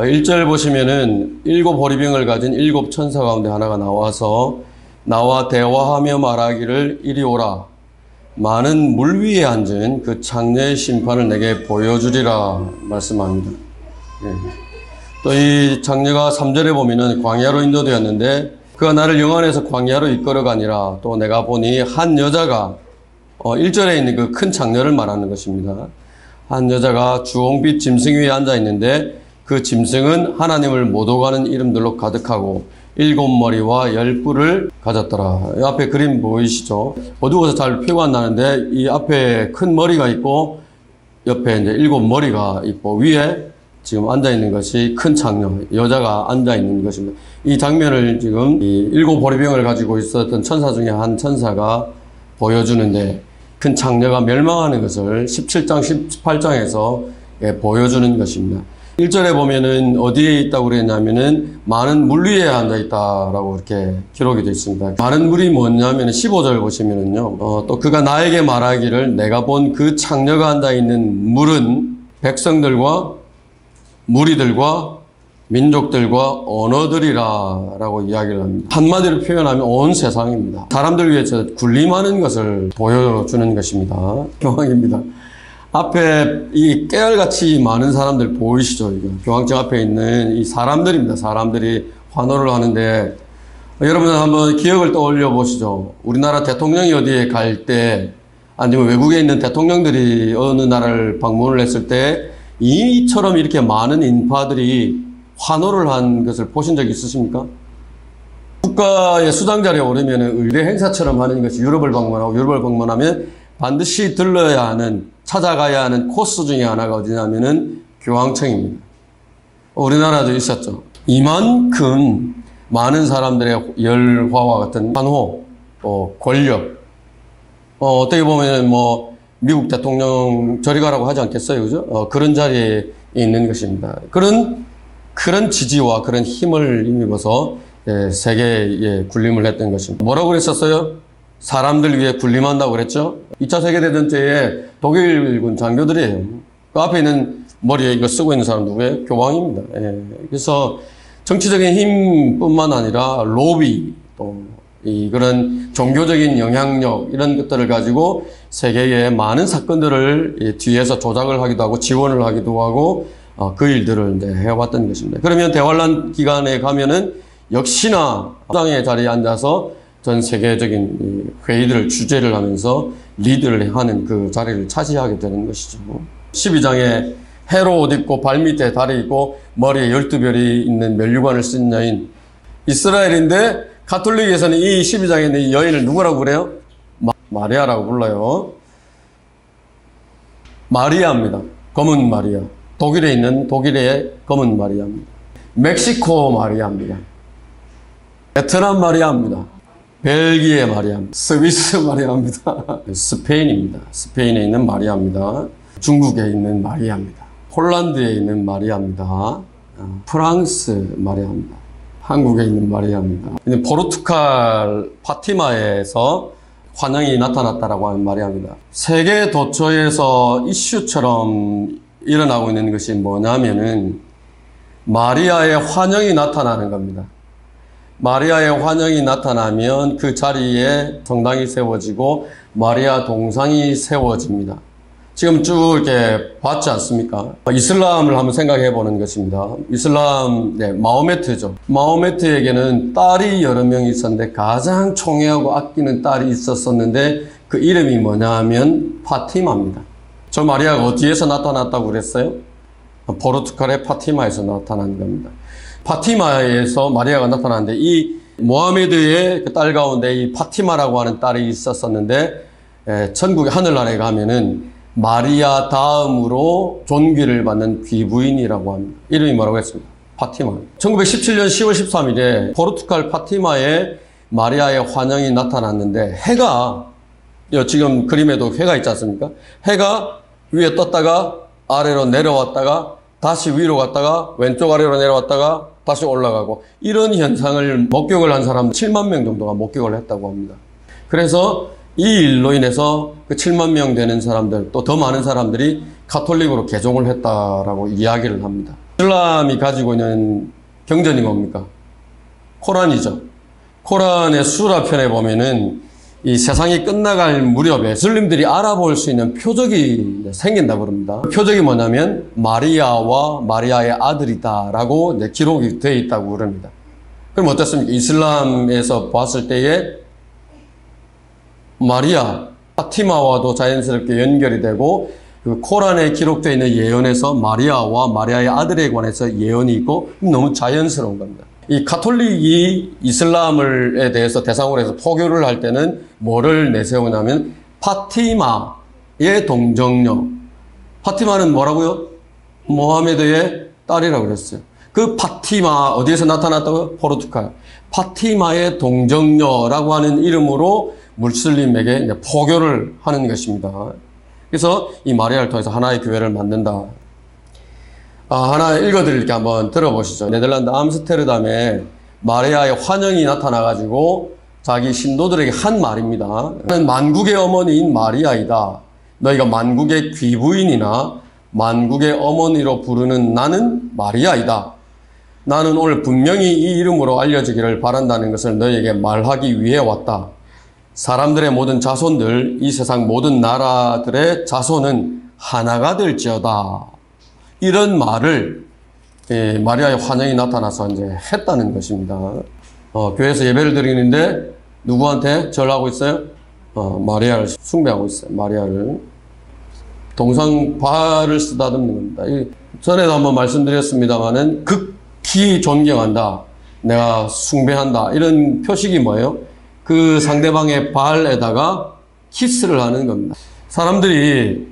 1절 보시면은 일곱 호리병을 가진 일곱 천사 가운데 하나가 나와서 나와 대화하며 말하기를 이리 오라. 많은 물 위에 앉은 그 창녀의 심판을 내게 보여주리라 말씀합니다. 또 이 창녀가 3절에 보면은 광야로 인도되었는데 그가 나를 영안에서 광야로 이끌어가니라. 또 내가 보니 한 여자가 1절에 있는 그 큰 창녀를 말하는 것입니다. 한 여자가 주홍빛 짐승 위에 앉아 있는데 그 짐승은 하나님을 못 오가는 이름들로 가득하고 7머리와 10뿔을 가졌더라. 이 앞에 그림 보이시죠? 어두워서 잘 표가 안 나는데 이 앞에 큰 머리가 있고 옆에 이제 7머리가 있고 위에 지금 앉아 있는 것이 큰 창녀, 여자가 앉아 있는 것입니다. 이 장면을 지금 이 7호리병을 가지고 있었던 천사 중에 한 천사가 보여주는데 큰 창녀가 멸망하는 것을 17장, 18장에서 보여주는 것입니다. 1절에 보면은 어디에 있다고 그랬냐면은 많은 물 위에 앉아 있다라고 이렇게 기록이 되어 있습니다. 많은 물이 뭐냐면은 15절 보시면은요, 또 그가 나에게 말하기를 내가 본 그 창녀가 앉아 있는 물은 백성들과 무리들과 민족들과 언어들이라 라고 이야기를 합니다. 한마디로 표현하면 온 세상입니다. 사람들 위해서 군림하는 것을 보여주는 것입니다. 교황입니다. 앞에 이 깨알같이 많은 사람들 보이시죠? 교황청 앞에 있는 이 사람들입니다. 사람들이 환호를 하는데 여러분 한번 기억을 떠올려 보시죠. 우리나라 대통령이 어디에 갈 때 아니면 외국에 있는 대통령들이 어느 나라를 방문을 했을 때 이처럼 이렇게 많은 인파들이 환호를 한 것을 보신 적 있으십니까? 국가의 수장자리에 오르면 의례 행사처럼 하는 것이 유럽을 방문하고 유럽을 방문하면 반드시 들러야 하는, 찾아가야 하는 코스 중에 하나가 어디냐면은 교황청입니다. 우리나라도 있었죠. 이만큼 많은 사람들의 열화와 같은 환호, 권력, 어떻게 보면 미국 대통령 저리 가라고 하지 않겠어요, 그죠? 그런 자리에 있는 것입니다. 그런 지지와 그런 힘을 힘입어서 세계에 군림을 했던 것입니다. 뭐라고 그랬었어요? 사람들 위해 군림한다고 그랬죠? 2차 세계대전 때에 독일군 장교들이에요. 그 앞에 있는 머리에 이거 쓰고 있는 사람 누구예요? 교황입니다. 그래서 정치적인 힘뿐만 아니라 로비, 또 그런 종교적인 영향력 이런 것들을 가지고 세계의 많은 사건들을 뒤에서 조작을 하기도 하고 지원을 하기도 하고 그 일들을 이제 해왔던 것입니다. 그러면 대환란 기간에 가면은 역시나 수장의 자리에 앉아서 전 세계적인 회의들을 주재를 하면서 리드를 하는 그 자리를 차지하게 되는 것이죠. 12장에 해로 옷 입고 발밑에 달이 있고 머리에 12별이 있는 면류관을 쓴 여인, 이스라엘인데 가톨릭에서는 이 12장에 있는 이 여인을 누구라고 그래요? 마리아라고 불러요. 마리아입니다. 검은 마리아. 독일에 있는 독일의 검은 마리아입니다. 멕시코 마리아입니다. 베트남 마리아입니다. 벨기에 마리아입니다. 스위스 마리아입니다. 스페인입니다. 스페인에 있는 마리아입니다. 중국에 있는 마리아입니다. 폴란드에 있는 마리아입니다. 프랑스 마리아입니다. 한국에 있는 마리아입니다. 포르투갈 파티마에서 환영이 나타났다라고 하는 마리아입니다. 세계 도처에서 이슈처럼 일어나고 있는 것이 뭐냐면은 마리아의 환영이 나타나는 겁니다. 마리아의 환영이 나타나면 그 자리에 성당이 세워지고 마리아 동상이 세워집니다. 지금 쭉 이렇게 봤지 않습니까? 이슬람을 한번 생각해 보는 것입니다. 이슬람, 마호메트죠. 마호메트에게는 딸이 여러 명이 있었는데 가장 총애하고 아끼는 딸이 있었는데 그 이름이 뭐냐 하면 파티마입니다. 저 마리아가 어디에서 나타났다고 그랬어요? 포르투갈의 파티마에서 나타난 겁니다. 파티마에서 마리아가 나타났는데 이 모하메드의 그 딸 가운데 이 파티마라고 하는 딸이 있었는데 천국의 하늘나라에 가면은 마리아 다음으로 존귀를 받는 귀부인이라고 합니다. 이름이 뭐라고 했습니다. 파티마. 1917년 10월 13일에 포르투갈 파티마에 마리아의 환영이 나타났는데 해가, 지금 그림에도 해가 있지 않습니까? 해가 위에 떴다가 아래로 내려왔다가 다시 위로 갔다가 왼쪽 아래로 내려왔다가 다시 올라가고 이런 현상을 목격을 한 사람 7만 명 정도가 목격을 했다고 합니다. 그래서 이 일로 인해서 그 7만 명 되는 사람들, 또 더 많은 사람들이 가톨릭으로 개종을 했다라고 이야기를 합니다. 이슬람이 가지고 있는 경전이 뭡니까? 코란이죠. 코란의 수라 편에 보면은 이 세상이 끝나갈 무렵에 무슬림들이 알아볼 수 있는 표적이 생긴다고 그럽니다. 표적이 뭐냐면 마리아와 마리아의 아들이다라고 이제 기록이 되어 있다고 그럽니다. 그럼 어떻습니까? 이슬람에서 봤을 때에 마리아, 파티마와도 자연스럽게 연결이 되고 그 코란에 기록되어 있는 예언에서 마리아와 마리아의 아들에 관해서 예언이 있고 너무 자연스러운 겁니다. 이 가톨릭이 이슬람에 대해서 대상으로 해서 포교를 할 때는 뭐를 내세우냐면 파티마의 동정녀. 파티마는 뭐라고요? 모하메드의 딸이라고 그랬어요. 그 파티마 어디에서 나타났다고요? 포르투갈. 파티마의 동정녀라고 하는 이름으로 무슬림에게 이제 포교를 하는 것입니다. 그래서 이 마리아를 통해서 하나의 교회를 만든다. 하나 읽어드릴게 한번 들어보시죠. 네덜란드 암스테르담에 마리아의 환영이 나타나가지고 자기 신도들에게 한 말입니다. 나는 만국의 어머니인 마리아이다. 너희가 만국의 귀부인이나 만국의 어머니로 부르는 나는 마리아이다. 나는 오늘 분명히 이 이름으로 알려지기를 바란다는 것을 너희에게 말하기 위해 왔다. 사람들의 모든 자손들, 이 세상 모든 나라들의 자손은 하나가 될지어다. 이런 말을 마리아의 환영이 나타나서 이제 했다는 것입니다. 교회에서 예배를 드리는데 누구한테 절하고 있어요? 마리아를 숭배하고 있어요. 마리아를. 동상 발을 쓰다듬는 겁니다. 전에도 한번 말씀드렸습니다만은 극히 존경한다. 내가 숭배한다. 이런 표식이 뭐예요? 그 상대방의 발에다가 키스를 하는 겁니다. 사람들이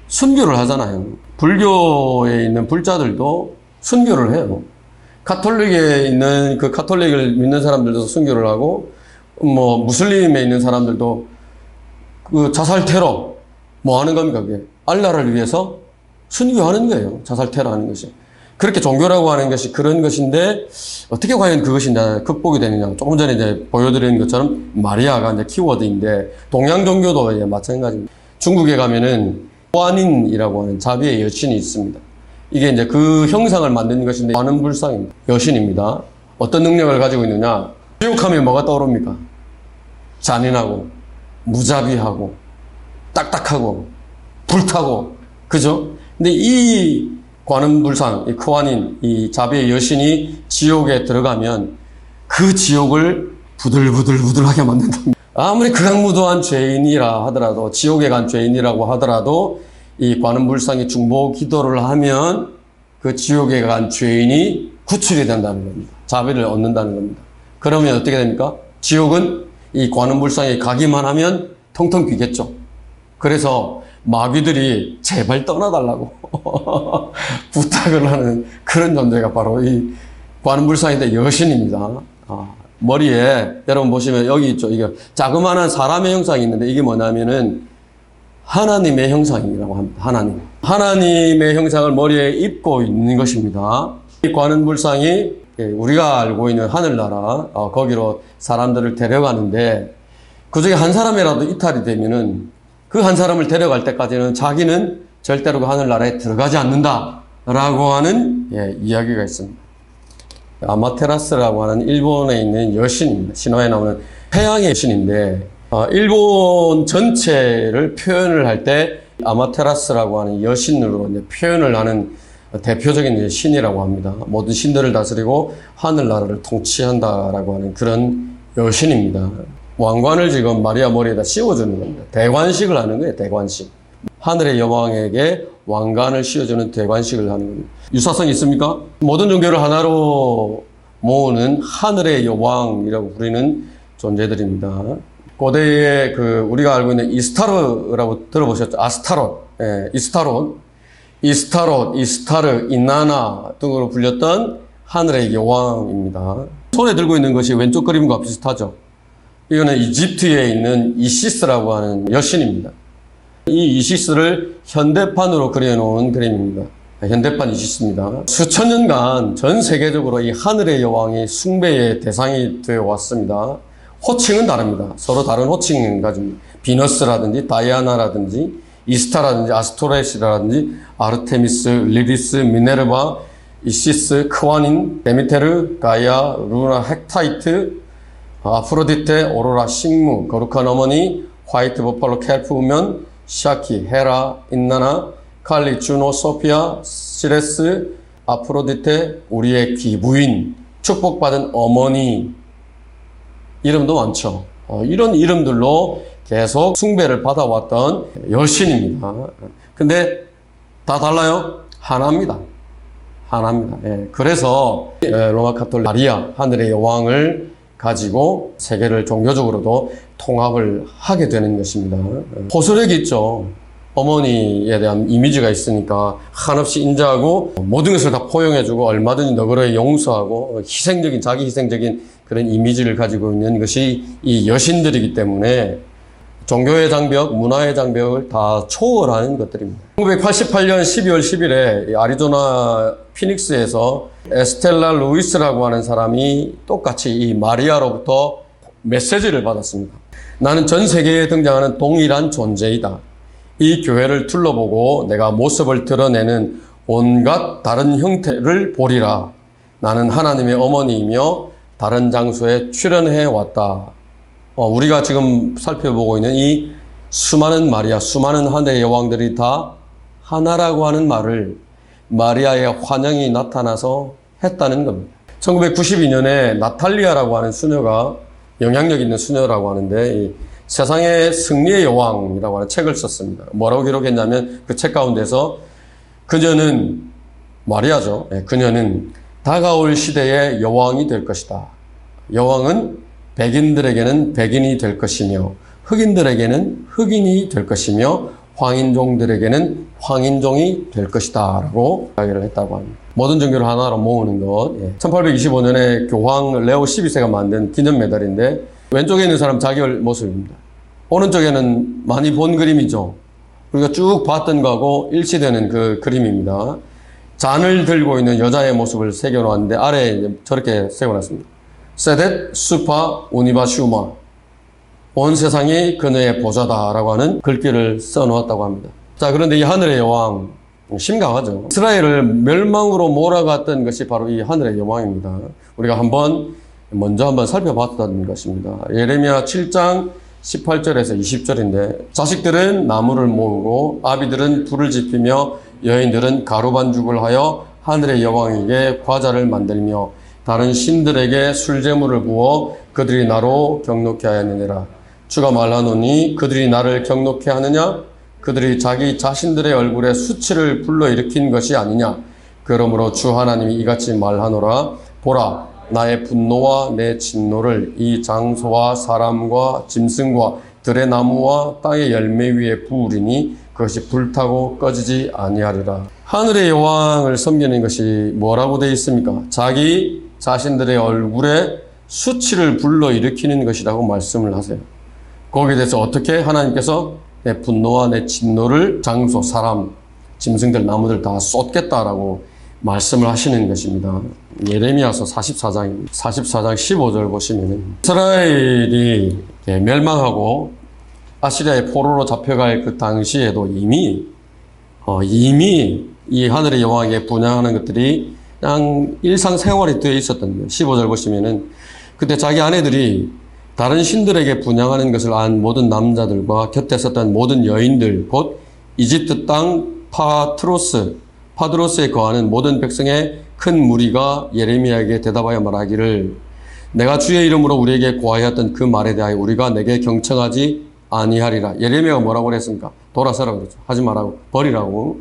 순교를 하잖아요. 불교에 있는 불자들도 순교를 해요. 가톨릭에 있는 그 가톨릭을 믿는 사람들도 순교를 하고, 무슬림에 있는 사람들도 그 자살 테러, 뭐 하는 겁니까, 그게? 알라를 위해서 순교하는 거예요. 자살 테러 하는 것이. 그렇게 종교라고 하는 것이 그런 것인데, 어떻게 과연 그것이 이제 극복이 되느냐. 조금 전에 이제 보여드린 것처럼 마리아가 이제 키워드인데, 동양 종교도 마찬가지입니다. 중국에 가면은 호안인이라고 하는 자비의 여신이 있습니다. 이게 이제 그 형상을 만든 것인데, 관음불상입니다. 여신입니다. 어떤 능력을 가지고 있느냐. 지옥하면 뭐가 떠오릅니까? 잔인하고, 무자비하고, 딱딱하고, 불타고, 그죠? 근데 이 관음불상, 이 크완인, 이 자비의 여신이 지옥에 들어가면 그 지옥을 부들부들부들하게 만든답니다. 아무리 극악무도한 죄인이라 하더라도, 지옥에 간 죄인이라고 하더라도 이 관음불상이 중보 기도를 하면 그 지옥에 간 죄인이 구출이 된다는 겁니다. 자비를 얻는다는 겁니다. 그러면 어떻게 됩니까? 지옥은 이 관음불상에 가기만 하면 텅텅 비겠죠. 그래서 마귀들이 제발 떠나달라고 부탁을 하는 그런 존재가 바로 이 관음불상인데 여신입니다. 머리에 여러분 보시면 여기 있죠. 이게 자그마한 사람의 형상이 있는데 이게 뭐냐면은 하나님의 형상이라고 합니다. 하나님의 형상을 머리에 입고 있는 것입니다. 이 관음불상이 우리가 알고 있는 하늘나라 거기로 사람들을 데려가는데 그중에 한 사람이라도 이탈이 되면은 그 한 사람을 데려갈 때까지는 자기는 절대로 그 하늘나라에 들어가지 않는다라고 하는 이야기가 있습니다. 아마테라스라고 하는 일본에 있는 여신입니다. 신화에 나오는 태양의 신인데 일본 전체를 표현을 할 때 아마테라스라고 하는 여신으로 이제 표현을 하는 대표적인 신이라고 합니다. 모든 신들을 다스리고 하늘나라를 통치한다라고 하는 그런 여신입니다. 왕관을 지금 마리아 머리에다 씌워주는 겁니다. 대관식을 하는 거예요. 대관식. 하늘의 여왕에게 왕관을 씌워주는 대관식을 하는 겁니다. 유사성이 있습니까? 모든 종교를 하나로 모으는 하늘의 여왕이라고 부르는 존재들입니다. 고대에 우리가 알고 있는 이스타르라고 들어보셨죠? 아스타롯, 이스타르, 이나나 등으로 불렸던 하늘의 여왕입니다. 손에 들고 있는 것이 왼쪽 그림과 비슷하죠? 이거는 이집트에 있는 이시스라고 하는 여신입니다. 이 이시스를 현대판으로 그려놓은 그림입니다. 현대판 이시스입니다. 수천 년간 전 세계적으로 이 하늘의 여왕이 숭배의 대상이 되어 왔습니다. 호칭은 다릅니다. 서로 다른 호칭을 가집니다. 비너스라든지 다이아나라든지 이스타라든지 아스토레시라든지 아르테미스, 리디스, 미네르바 이시스, 크와닌, 데미테르, 가이아, 루나, 헥타이트, 아프로디테, 오로라, 식무, 거룩한 어머니, 화이트 버팔로, 켈프, 우면, 샤키, 헤라, 인나나, 칼리, 주노, 소피아, 시레스, 아프로디테, 우리의 귀부인, 축복받은 어머니, 이름도 많죠. 이런 이름들로 계속 숭배를 받아왔던 여신입니다. 근데 다 달라요? 하나입니다. 하나입니다. 예, 그래서 로마 카톨릭 마리아, 하늘의 여왕을 가지고 세계를 종교적으로도 통합을 하게 되는 것입니다. 호소력이 있죠. 어머니에 대한 이미지가 있으니까 한없이 인자하고 모든 것을 다 포용해주고 얼마든지 너그러이 용서하고 희생적인, 자기 희생적인 그런 이미지를 가지고 있는 것이 이 여신들이기 때문에 종교의 장벽, 문화의 장벽을 다 초월하는 것들입니다. 1988년 12월 10일에 아리조나 피닉스에서 에스텔라 루이스라고 하는 사람이 똑같이 이 마리아로부터 메시지를 받았습니다. 나는 전 세계에 등장하는 동일한 존재이다. 이 교회를 둘러보고 내가 모습을 드러내는 온갖 다른 형태를 보리라. 나는 하나님의 어머니이며 다른 장소에 출연해 왔다. 우리가 지금 살펴보고 있는 이 수많은 마리아, 수많은 하늘의 여왕들이 다 하나라고 하는 말을 마리아의 환영이 나타나서 했다는 겁니다. 1992년에 나탈리아라고 하는 수녀가 영향력 있는 수녀라고 하는데 이 세상의 승리의 여왕이라고 하는 책을 썼습니다. 뭐라고 기록했냐면 그 책 가운데서 그녀는 마리아죠. 그녀는 다가올 시대의 여왕이 될 것이다. 여왕은 백인들에게는 백인이 될 것이며 흑인들에게는 흑인이 될 것이며 황인종들에게는 황인종이 될 것이다 라고 이야기를 했다고 합니다. 모든 종교를 하나로 모으는 것. 1825년에 교황 레오 12세가 만든 기념 메달인데 왼쪽에 있는 사람 자기 모습입니다. 오른쪽에는 많이 본 그림이죠. 우리가 쭉 봤던 거하고 일치되는 그 그림입니다. 잔을 들고 있는 여자의 모습을 새겨놓았는데 아래에 저렇게 새겨놨습니다. 세뎃 수파 우니바슈마, 온 세상이 그녀의 보좌다라고 하는 글귀를 써놓았다고 합니다. 자, 그런데 이 하늘의 여왕 심각하죠. 이스라엘을 멸망으로 몰아갔던 것이 바로 이 하늘의 여왕입니다. 우리가 먼저 한번 살펴봤던 것입니다. 예레미야 7장 18절에서 20절인데 자식들은 나무를 모으고 아비들은 불을 지피며 여인들은 가루반죽을 하여 하늘의 여왕에게 과자를 만들며 다른 신들에게 술제물을 부어 그들이 나로 경노케 하였느니라. 주가 말하노니 그들이 나를 경노케 하느냐? 그들이 자기 자신들의 얼굴에 수치를 불러일으킨 것이 아니냐? 그러므로 주 하나님이 이같이 말하노라. 보라, 나의 분노와 내 진노를 이 장소와 사람과 짐승과 들의 나무와 땅의 열매 위에 부으리니 그것이 불타고 꺼지지 아니하리라. 하늘의 여왕을 섬기는 것이 뭐라고 되어 있습니까? 자기 자신들의 얼굴에 수치를 불러일으키는 것이라고 말씀을 하세요. 거기에 대해서 어떻게 하나님께서 내 분노와 내 진노를 장소, 사람, 짐승들, 나무들 다 쏟겠다라고 말씀을 하시는 것입니다. 예레미야서 44장입니다. 44장 15절 보시면 이스라엘이 멸망하고 아시리아의 포로로 잡혀갈 그 당시에도 이미 이 하늘의 여왕에게 분양하는 것들이 그냥 일상생활이 되어 있었던 거예요. 15절 보시면은 그때 자기 아내들이 다른 신들에게 분양하는 것을 안 모든 남자들과 곁에 섰던 모든 여인들 곧 이집트 땅 파드로스에 거하는 모든 백성의 큰 무리가 예레미야에게 대답하여 말하기를 내가 주의 이름으로 우리에게 고하였던 그 말에 대하여 우리가 내게 경청하지 아니하리라. 예레미야가 뭐라고 그랬습니까? 돌아서라 그랬죠. 하지 말라고, 버리라고.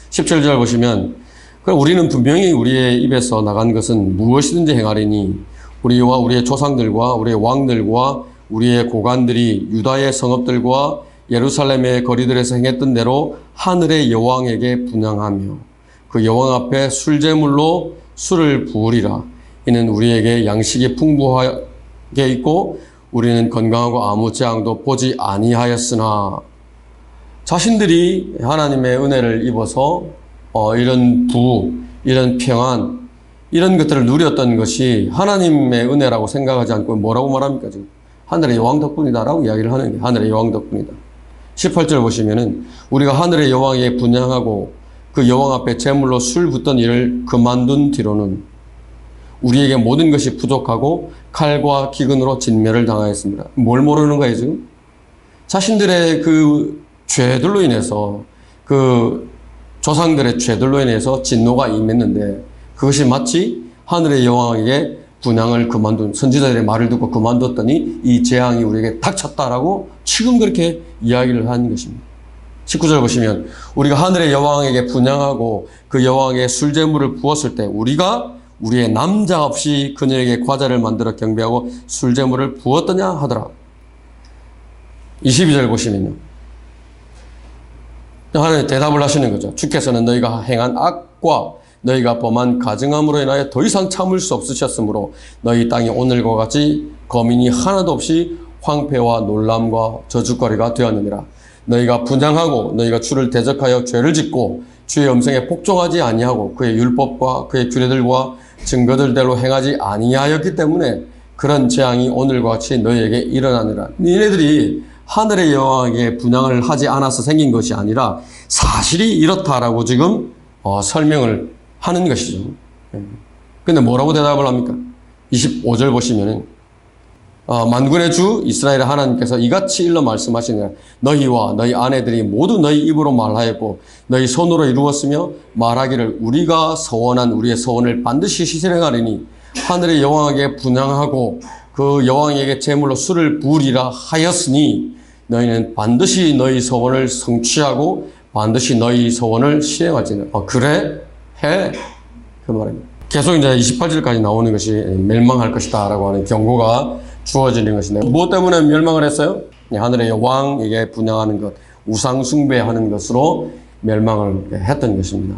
17절 보시면 그럼 우리는 분명히 우리의 입에서 나간 것은 무엇이든지 행하리니 우리와 우리의 조상들과 우리의 왕들과 우리의 고관들이 유다의 성읍들과 예루살렘의 거리들에서 행했던 대로 하늘의 여왕에게 분향하며 그 여왕 앞에 술제물로 술을 부으리라. 이는 우리에게 양식이 풍부하게 있고 우리는 건강하고 아무 재앙도 보지 아니하였으나 자신들이 하나님의 은혜를 입어서 이런 이런 평안, 이런 것들을 누렸던 것이 하나님의 은혜라고 생각하지 않고 뭐라고 말합니까? 지금 하늘의 여왕 덕분이다라고 이야기를 하는 게 하늘의 여왕 덕분이다. 18절 보시면은 우리가 하늘의 여왕에게 분향하고 그 여왕 앞에 제물로 술 붓던 일을 그만둔 뒤로는 우리에게 모든 것이 부족하고 칼과 기근으로 진멸을 당하였습니다. 뭘 모르는 거예요, 지금? 자신들의 그 죄들로 인해서, 그 조상들의 죄들로 인해서 진노가 임했는데, 그것이 마치 하늘의 여왕에게 분향을 그만둔, 선지자들의 말을 듣고 그만뒀더니 이 재앙이 우리에게 닥쳤다라고 지금 그렇게 이야기를 하는 것입니다. 19절 보시면, 우리가 하늘의 여왕에게 분향하고 그 여왕의 술제물을 부었을 때 우리가 우리의 남자 없이 그녀에게 과자를 만들어 경배하고 술제물을 부었더냐 하더라. 22절 보시면요, 하나님 대답을 하시는 거죠. 주께서는 너희가 행한 악과 너희가 범한 가증함으로 인하여 더 이상 참을 수 없으셨으므로 너희 땅이 오늘과 같이 거민이 하나도 없이 황폐와 놀람과 저주거리가 되었느니라. 너희가 분향하고 너희가 주를 대적하여 죄를 짓고 주의 음성에 복종하지 아니하고 그의 율법과 그의 규례들과 증거들대로 행하지 아니하였기 때문에 그런 재앙이 오늘과 같이 너희에게 일어나느라. 니네들이 하늘의 여왕에게 분향을 하지 않아서 생긴 것이 아니라 사실이 이렇다라고 지금 설명을 하는 것이죠. 근데 뭐라고 대답을 합니까? 25절 보시면은 만군의 주 이스라엘의 하나님께서 이같이 일러 말씀하시느라. 너희와 너희 아내들이 모두 너희 입으로 말하였고 너희 손으로 이루었으며 말하기를 우리가 서원한 우리의 서원을 반드시 실행하리니 하늘의 여왕에게 분향하고 그 여왕에게 제물로 술을 부으리라 하였으니 너희는 반드시 너희 서원을 성취하고 반드시 너희 서원을 실행하지는. 그래? 해. 그 말입니다. 계속 이제 28절까지 나오는 것이 멸망할 것이다 라고 하는 경고가 주어지는 것인데, 무엇 때문에 멸망을 했어요? 하늘의 여왕에게 분향하는 것, 우상 숭배하는 것으로 멸망을 했던 것입니다.